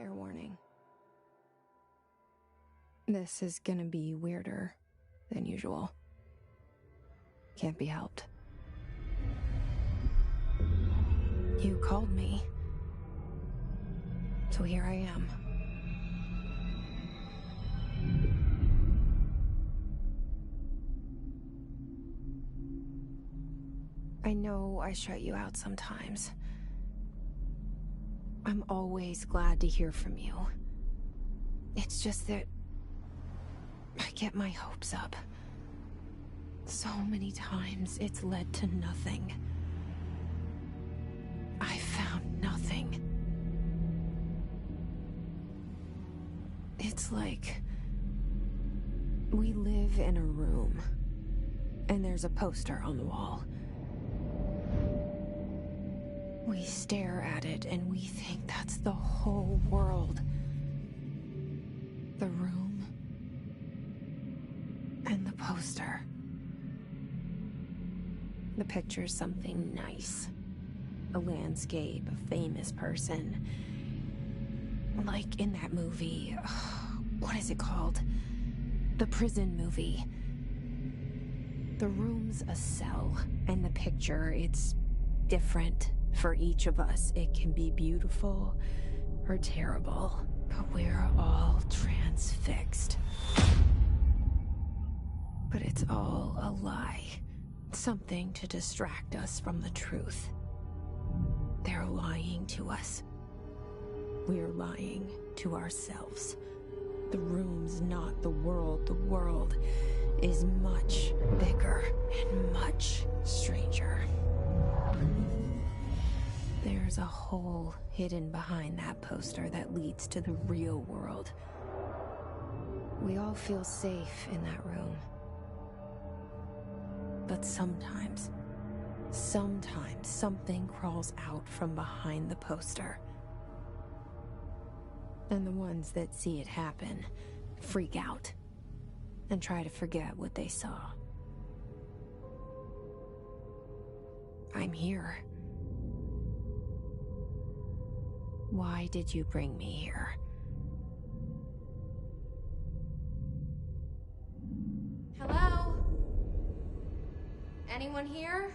Fair warning. This is gonna be weirder than usual. Can't be helped. You called me. So here I am. I know I shut you out sometimes. I'm always glad to hear from you. It's just that I get my hopes up. So many times it's led to nothing. I found nothing. It's like we live in a room, and there's a poster on the wall. We stare at it and we think that's the whole world. The room and the poster. The picture's something nice. A landscape, a famous person. Like in that movie, what is it called? The prison movie. The room's a cell, and the picture, it's different for each of us. It can be beautiful or terrible, but we're all transfixed. But it's all a lie. Something to distract us from the truth. They're lying to us. We're lying to ourselves. The room's not the world. The world is much bigger and much stranger. There's a hole hidden behind that poster that leads to the real world. We all feel safe in that room. But sometimes something crawls out from behind the poster. And the ones that see it happen freak out and try to forget what they saw. I'm here. Why did you bring me here? Hello? Anyone here?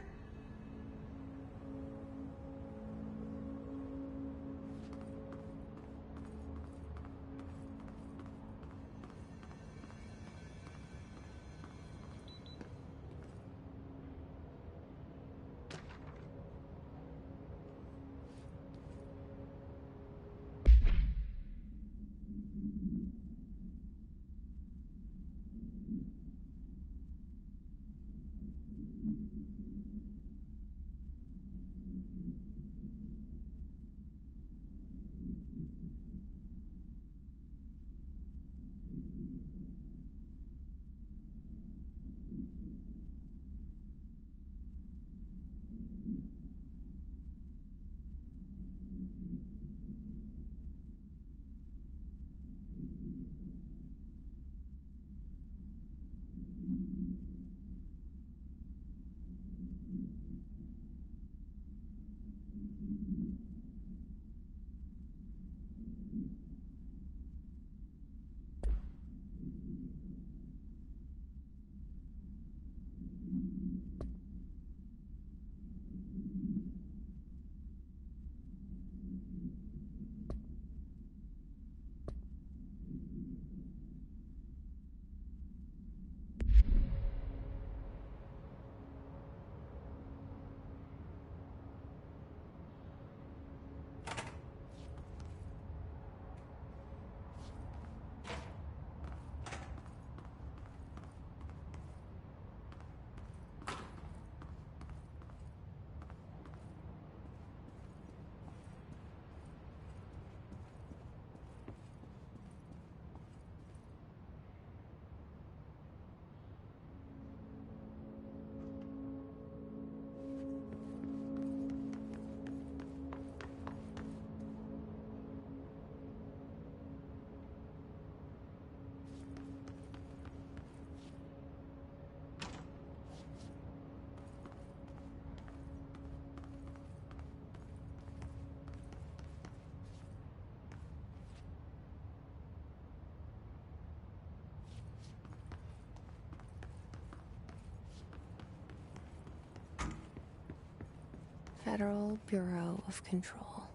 Federal Bureau of Control.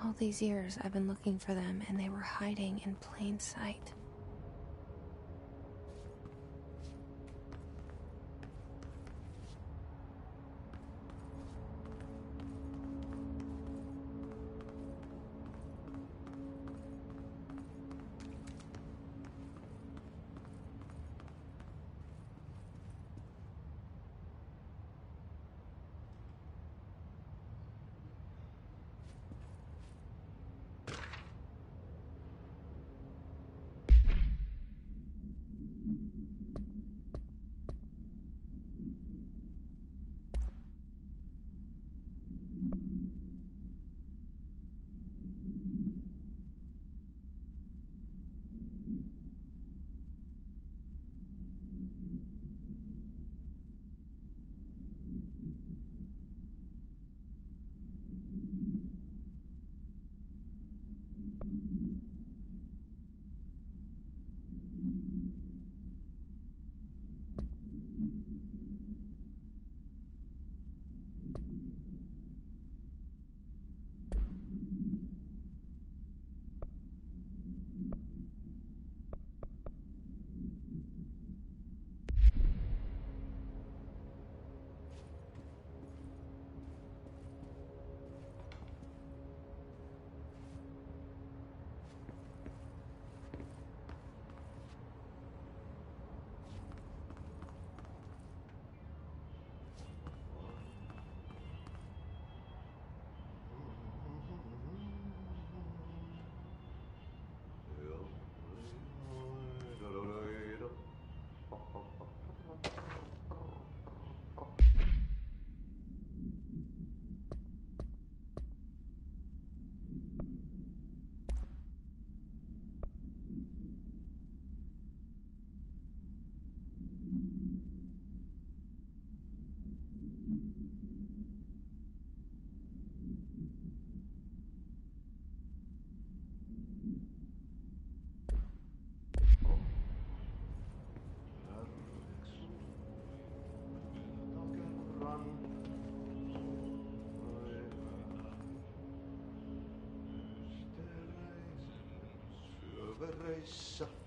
All these years I've been looking for them, and they were hiding in plain sight.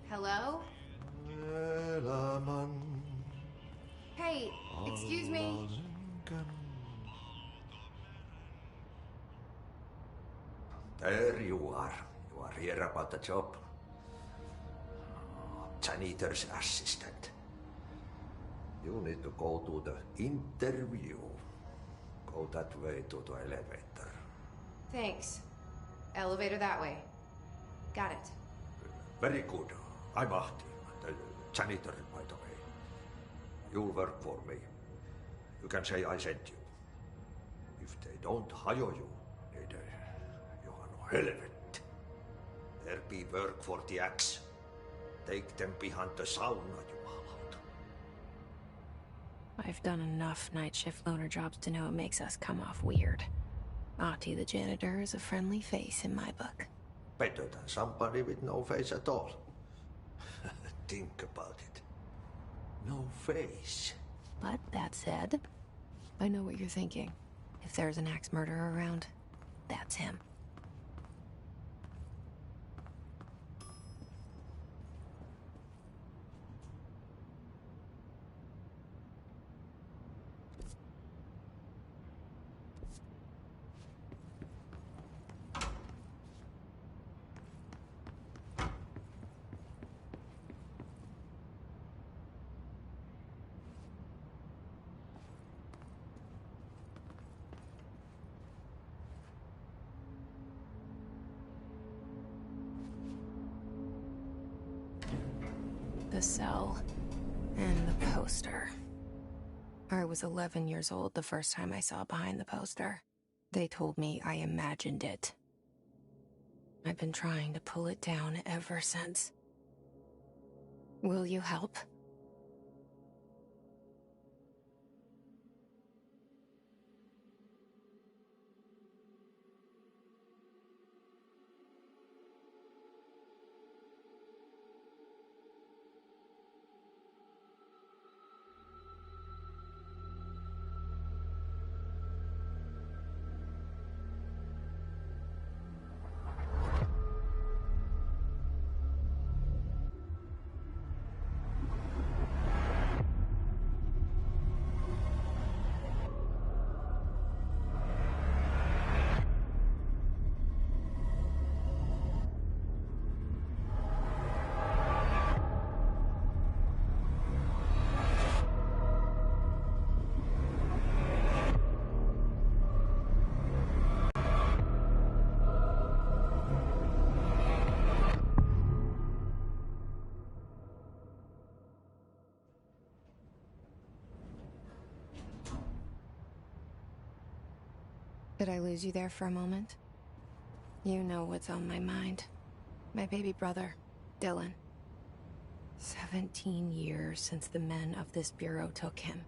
Hello? Hey, excuse me. There you are. You are here about the job. Janitor's assistant. You need to go to the interview. Go that way to the elevator. Thanks. Elevator that way. Got it. Very good. I'm Ahti, the janitor, by the way. You'll work for me. You can say I sent you. If they don't hire you, niin Johan on helvet. There be work for the axe. Take them behind the sauna, jumalauta. I've done enough night shift loner jobs to know it makes us come off weird. Ahti the janitor is a friendly face in my book. Better than somebody with no face at all. Think about it. No face. But that said, I know what you're thinking. If there's an axe murderer around, that's him. The cell and the poster. I was 11 years old the first time I saw behind the poster. They told me I imagined it. I've been trying to pull it down ever since. Will you help? Did I lose you there for a moment? You know what's on my mind. My baby brother, Dylan. 17 years since the men of this bureau took him.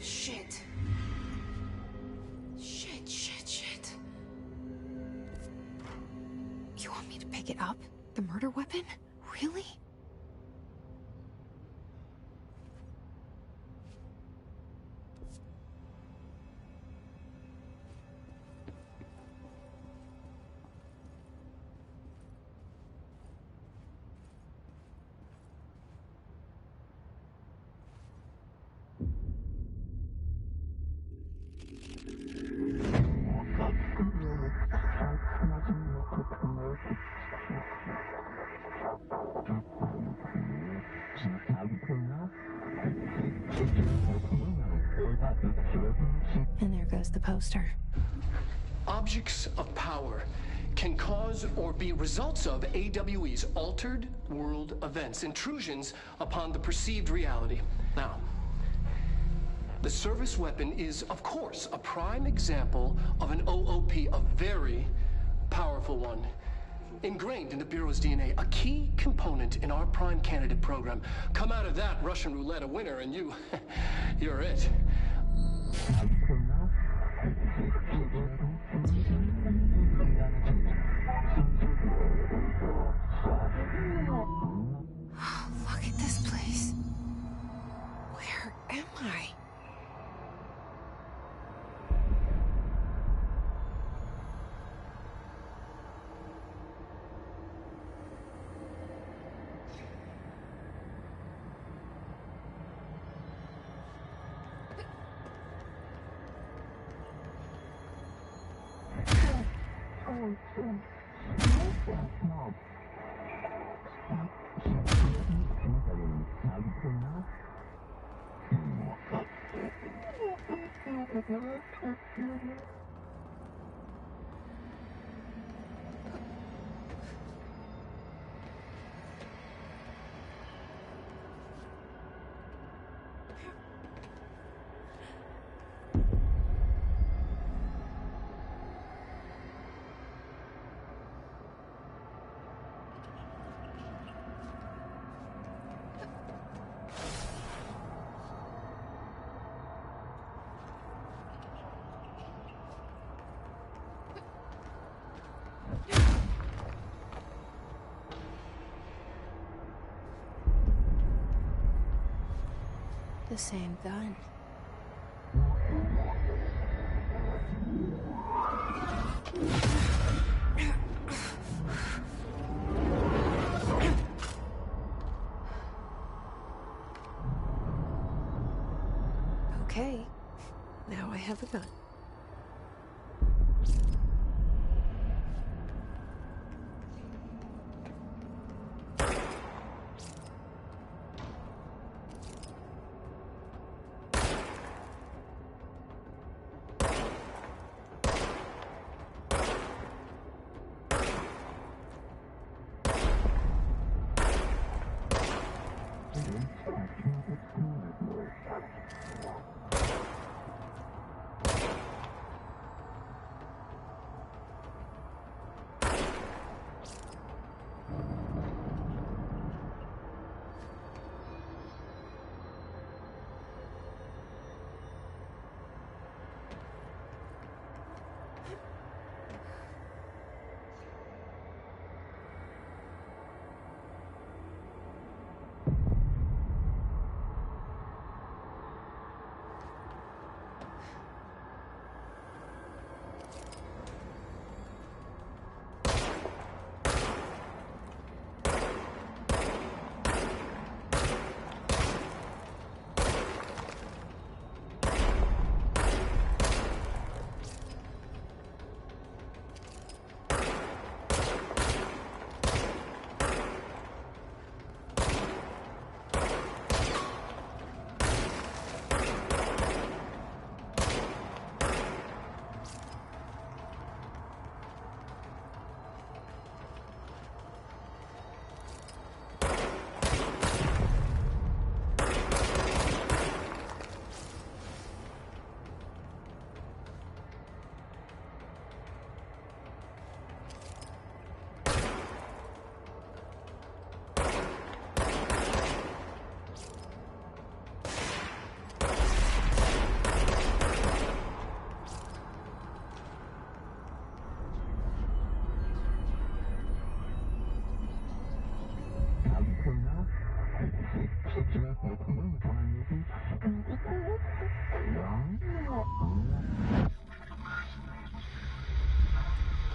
Shit. Shit. You want me to pick it up? The murder weapon? Really? And there goes the poster. Objects of power can cause or be results of AWE's altered world events, intrusions upon the perceived reality. Now, the service weapon is, of course, a prime example of an OOP, a very powerful one. Ingrained in the Bureau's DNA, a key component in our prime candidate program. Come out of that Russian roulette a winner and you're it. Look at this place. Where am I? The same gun. Okay, now I have a gun.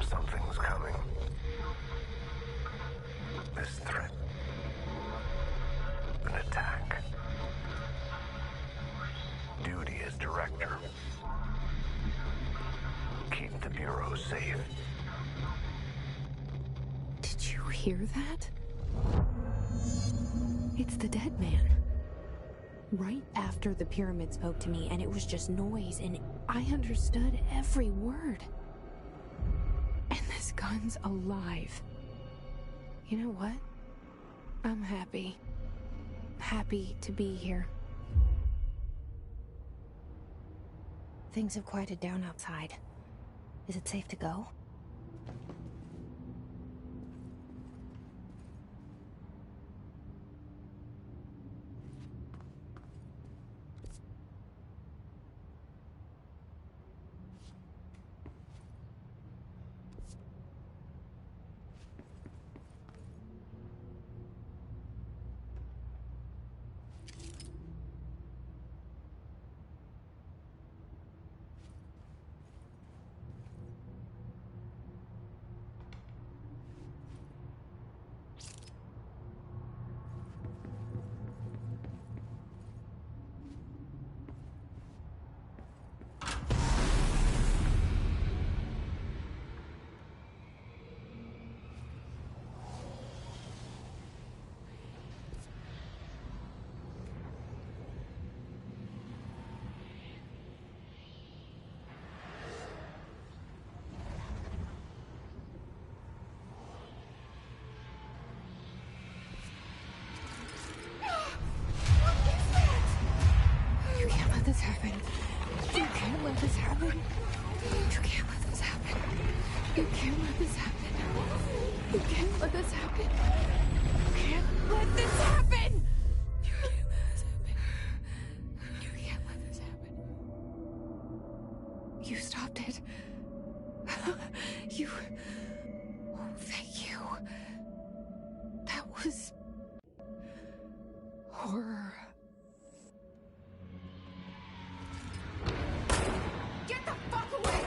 Something's coming. This threat. An attack. Duty as director. Keep the Bureau safe. Did you hear that? It's the dead man. Right after the pyramid spoke to me, and it was just noise, and I understood every word. And this gun's alive. You know what? I'm happy. Happy to be here. Things have quieted down outside. Is it safe to go? was horror. Get the fuck away!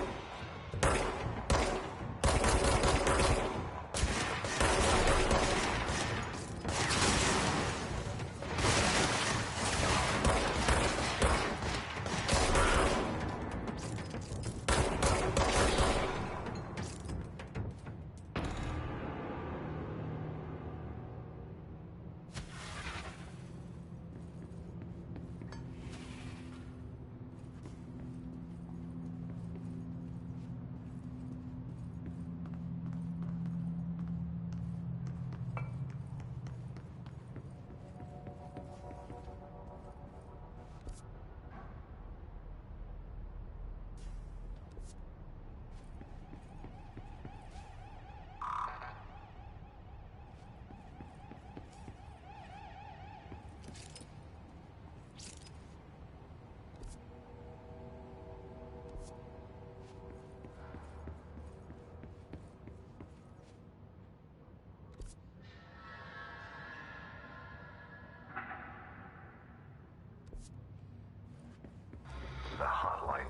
The hotline.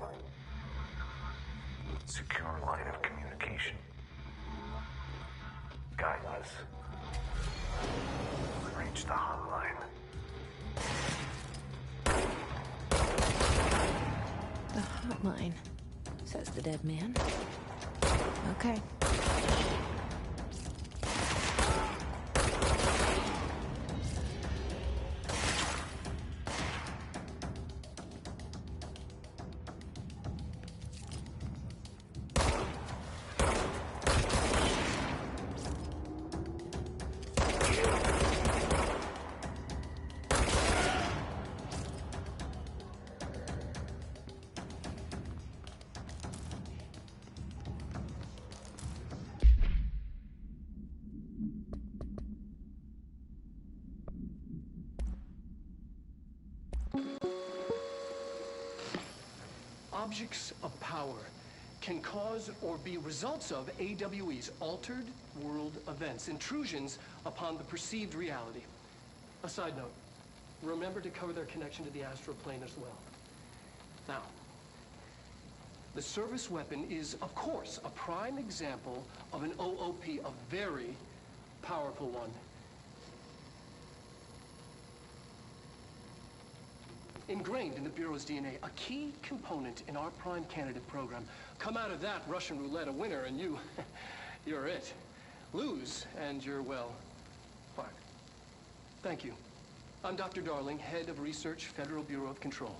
Secure line of communication. Guidance. Reach the hotline. The hotline, says the dead man. Okay. Objects of power can cause or be results of AWE's altered world events, intrusions upon the perceived reality. A side note, remember to cover their connection to the astral plane as well. Now, the service weapon is, of course, a prime example of an OOP, a very powerful one. Ingrained in the Bureau's DNA, a key component in our prime candidate program. Come out of that Russian roulette a winner and you're it. Lose and you're, well, fired. Thank you. I'm Dr. Darling, head of research, Federal Bureau of Control.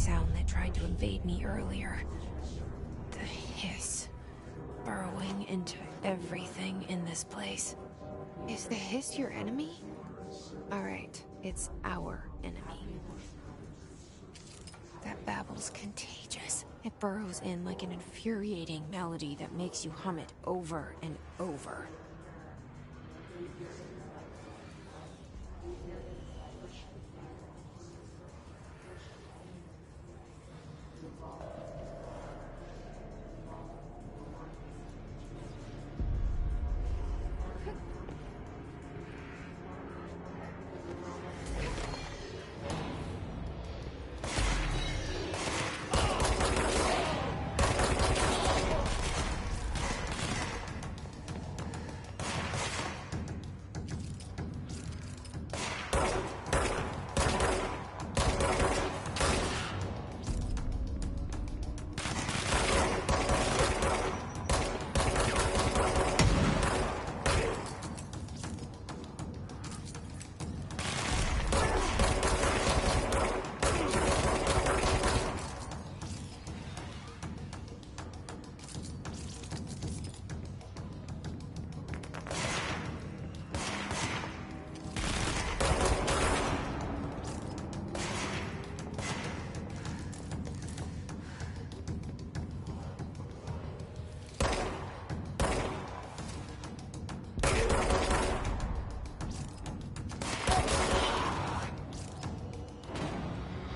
sound that tried to invade me earlier. The hiss. Burrowing into everything in this place. Is the hiss your enemy? Alright, it's our enemy. That babble's contagious. It burrows in like an infuriating melody that makes you hum it over and over.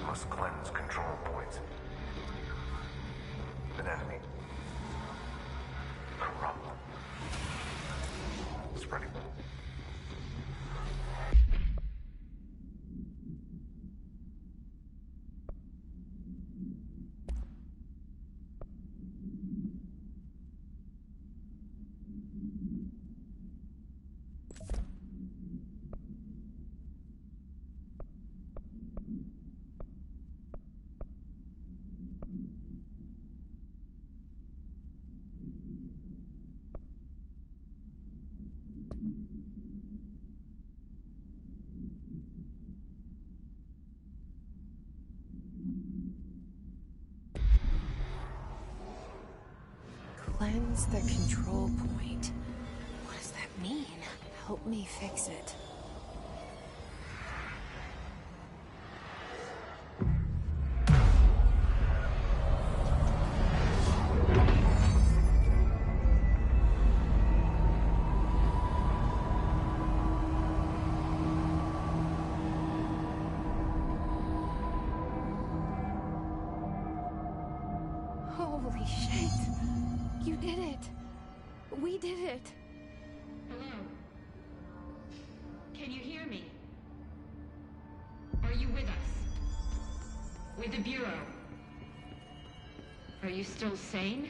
Must cleanse control points. An enemy. Corrupt. Spreading. Cleanse the control point. What does that mean? Help me fix it. Holy shit! You did it! We did it! Hello? Can you hear me? Are you with us? With the Bureau? Are you still sane?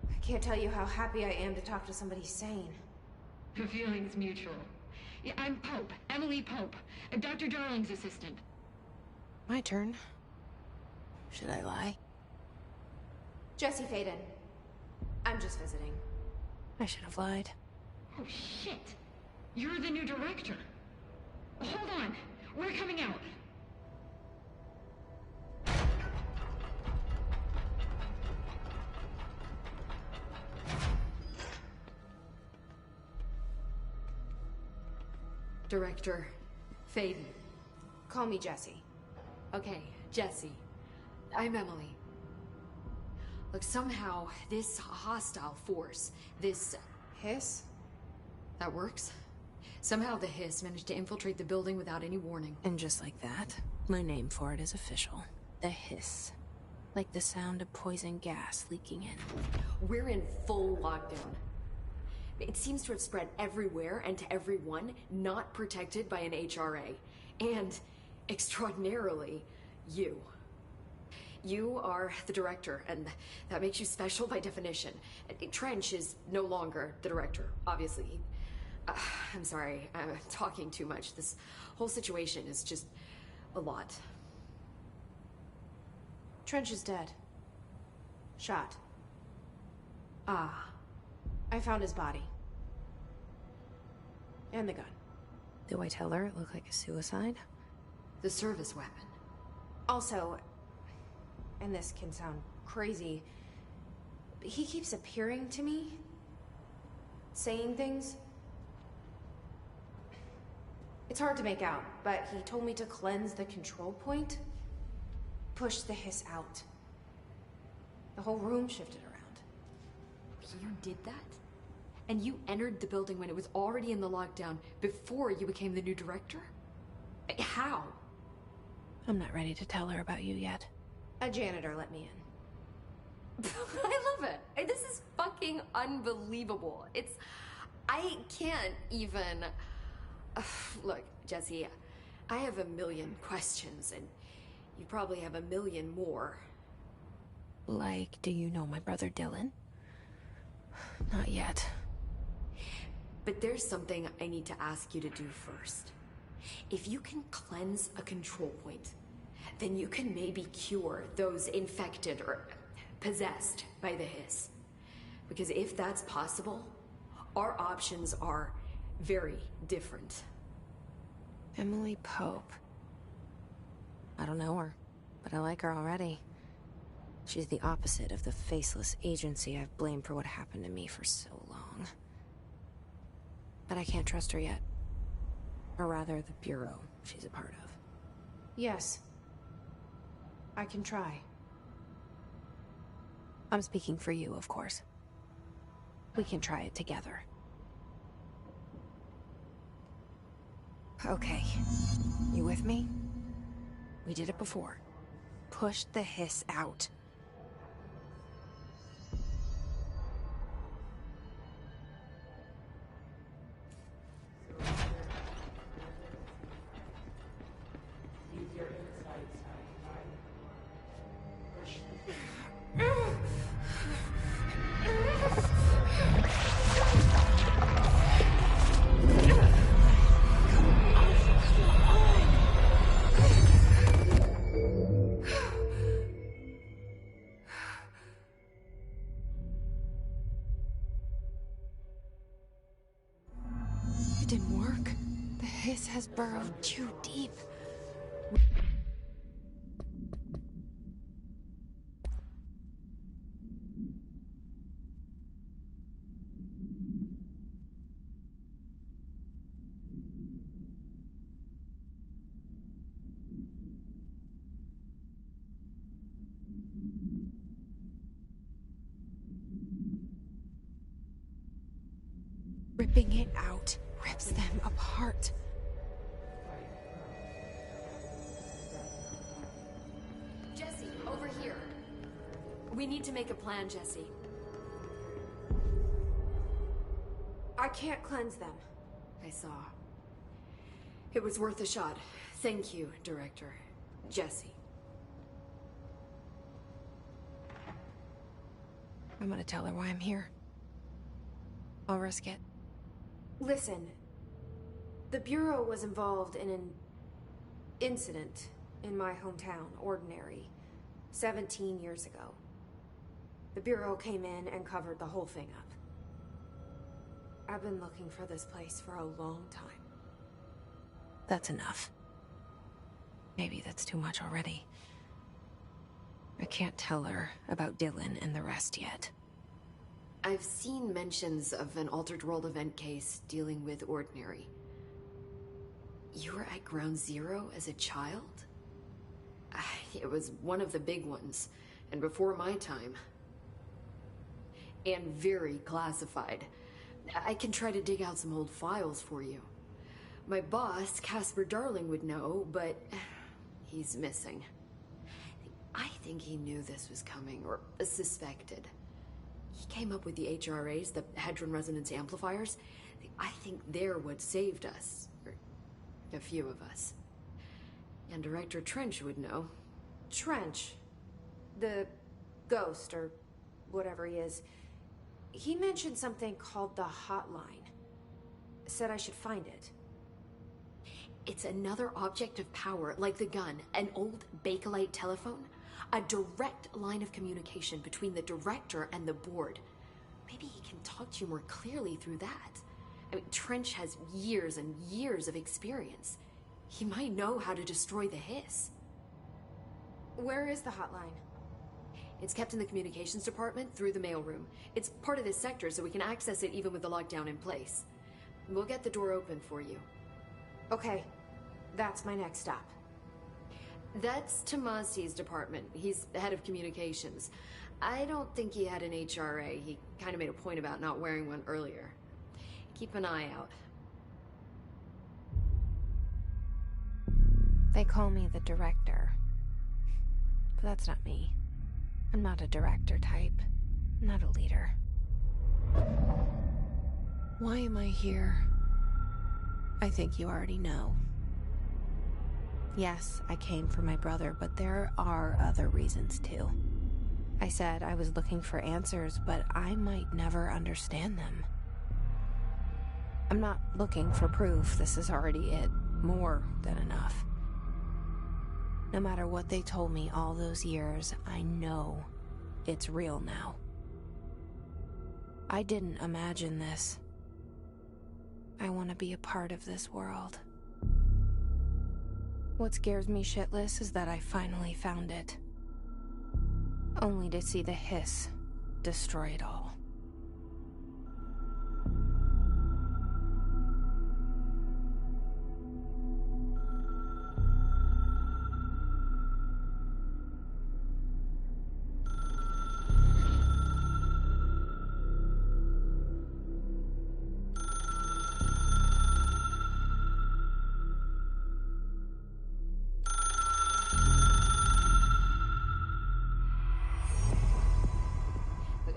I can't tell you how happy I am to talk to somebody sane. The feeling's mutual. Yeah, I'm Pope, Emily Pope, Dr. Darling's assistant. My turn. Should I lie? Jesse Faden. I'm just visiting. I should have lied. Oh, shit. You're the new director. Hold on. We're coming out. Director Faden. Call me Jesse. Okay, Jesse. I'm Emily. Look, somehow this hostile force, this... Hiss? That works? Somehow the hiss managed to infiltrate the building without any warning. And just like that, my name for it is official. The hiss. Like the sound of poison gas leaking in. We're in full lockdown. It seems to have spread everywhere and to everyone not protected by an HRA. And, extraordinarily, you. You are the director, and that makes you special by definition. Trench is no longer the director, obviously. I'm sorry, I'm talking too much. This whole situation is just a lot. Trench is dead. Shot. Ah. I found his body. And the gun. Do I tell her it looked like a suicide? The service weapon. Also, and this can sound crazy, he keeps appearing to me, saying things. It's hard to make out, but he told me to cleanse the control point, push the hiss out. The whole room shifted around. You did that? And you entered the building when it was already in the lockdown before you became the new director? How? I'm not ready to tell her about you yet. A janitor let me in. I love it. This is fucking unbelievable. I can't even... Look, Jesse, I have a million questions, and you probably have a million more. Like, do you know my brother Dylan? Not yet. But there's something I need to ask you to do first. If you can cleanse a control point, then you can maybe cure those infected or possessed by the hiss. Because if that's possible, our options are very different. Emily Pope. I don't know her, but I like her already. She's the opposite of the faceless agency I've blamed for what happened to me for so long. But I can't trust her yet. Or rather, the Bureau she's a part of. Yes. I can try. I'm speaking for you, of course. We can try it together. Okay. You with me? We did it before. Push the hiss out. It didn't work. The hiss has burrowed too deep. Ripping it out rips them apart. Jesse, over here. We need to make a plan, Jesse. I can't cleanse them. I saw. It was worth a shot. Thank you, Director. Jesse. I'm gonna tell her why I'm here. I'll risk it. Listen, the Bureau was involved in an incident in my hometown, Ordinary, 17 years ago. The Bureau came in and covered the whole thing up. I've been looking for this place for a long time. That's enough. Maybe that's too much already. I can't tell her about Dylan and the rest yet. I've seen mentions of an Altered World event case dealing with Ordinary. You were at Ground Zero as a child? It was one of the big ones, and before my time. And very classified. I can try to dig out some old files for you. My boss, Casper Darling, would know, but he's missing. I think he knew this was coming, or suspected. He came up with the HRAs, the Hadron Resonance Amplifiers. I think they're what saved us. Or a few of us. And Director Trench would know. Trench? The ghost, or whatever he is. He mentioned something called the hotline. Said I should find it. It's another object of power, like the gun, an old Bakelite telephone. A direct line of communication between the director and the board. Maybe he can talk to you more clearly through that. I mean, Trench has years and years of experience. He might know how to destroy the hiss. Where is the hotline? It's kept in the communications department through the mailroom. It's part of this sector, so we can access it even with the lockdown in place. We'll get the door open for you. Okay, that's my next stop. That's Tomasi's department. He's the head of communications. I don't think he had an HRA. He kind of made a point about not wearing one earlier. Keep an eye out. They call me the director. But that's not me. I'm not a director type. I'm not a leader. Why am I here? I think you already know. Yes, I came for my brother, but there are other reasons too. I said I was looking for answers, but I might never understand them. I'm not looking for proof. This is already it. More than enough. No matter what they told me all those years, I know it's real now. I didn't imagine this. I want to be a part of this world. What scares me shitless is that I finally found it. Only to see the hiss destroy it all.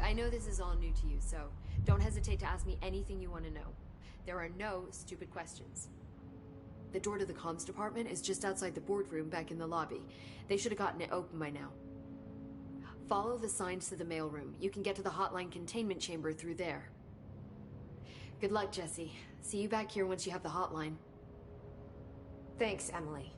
I know this is all new to you, so don't hesitate to ask me anything you want to know. There are no stupid questions. The door to the comms department is just outside the boardroom back in the lobby. They should have gotten it open by now. Follow the signs to the mailroom. You can get to the hotline containment chamber through there. Good luck, Jesse. See you back here once you have the hotline. Thanks, Emily.